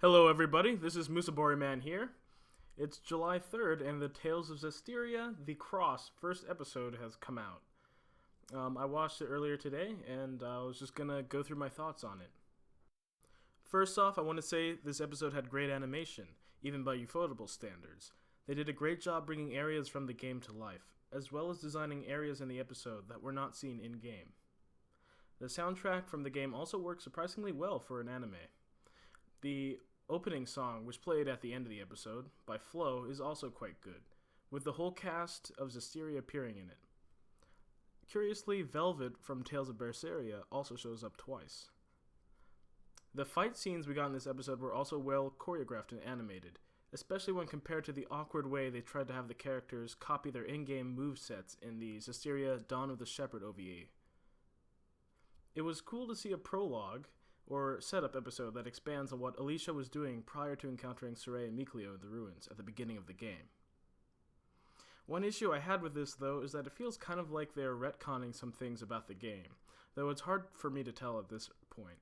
Hello, everybody. This is Musabori Man here. It's July 3rd, and the Tales of Zestiria, The Cross, first episode has come out. I watched it earlier today, and I was just gonna go through my thoughts on it. First off, I want to say this episode had great animation, even by Ufotable standards. They did a great job bringing areas from the game to life, as well as designing areas in the episode that were not seen in-game. The soundtrack from the game also works surprisingly well for an anime. The opening song, which played at the end of the episode, by Flo, is also quite good, with the whole cast of Zestiria appearing in it. Curiously, Velvet from Tales of Berseria also shows up twice. The fight scenes we got in this episode were also well choreographed and animated, especially when compared to the awkward way they tried to have the characters copy their in-game movesets in the Zestiria Dawn of the Shepherd OVA. It was cool to see a prologue, or setup episode that expands on what Alicia was doing prior to encountering Soraya and Mikleo in the ruins at the beginning of the game. One issue I had with this, though, is that it feels kind of like they're retconning some things about the game, though it's hard for me to tell at this point.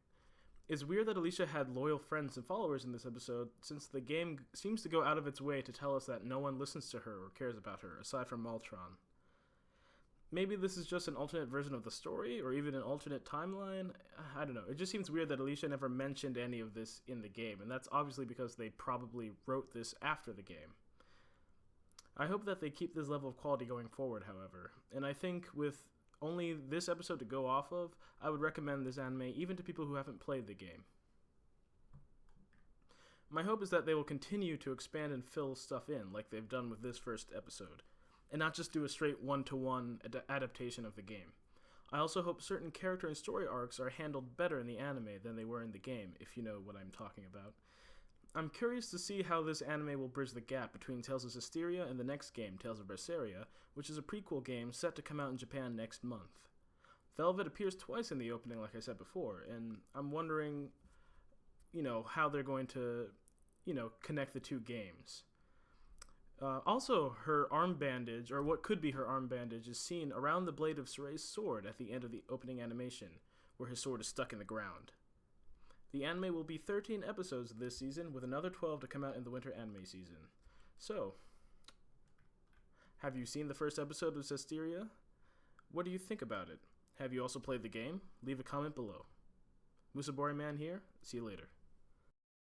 It's weird that Alicia had loyal friends and followers in this episode, since the game seems to go out of its way to tell us that no one listens to her or cares about her, aside from Maltron. Maybe this is just an alternate version of the story, or even an alternate timeline. I don't know. It just seems weird that Alicia never mentioned any of this in the game, and that's obviously because they probably wrote this after the game. I hope that they keep this level of quality going forward, however, and I think with only this episode to go off of, I would recommend this anime even to people who haven't played the game. My hope is that they will continue to expand and fill stuff in, like they've done with this first episode, and not just do a straight one-to-one adaptation of the game. I also hope certain character and story arcs are handled better in the anime than they were in the game, if you know what I'm talking about. I'm curious to see how this anime will bridge the gap between Tales of Zestiria and the next game, Tales of Berseria, which is a prequel game set to come out in Japan next month. Velvet appears twice in the opening, like I said before, and I'm wondering, how they're going to, connect the two games. Also, her arm bandage, or what could be her arm bandage, is seen around the blade of Soraya's sword at the end of the opening animation, where his sword is stuck in the ground. The anime will be 13 episodes this season, with another 12 to come out in the winter anime season. So, have you seen the first episode of Zestiria? What do you think about it? Have you also played the game? Leave a comment below. Musabori Man here. See you later.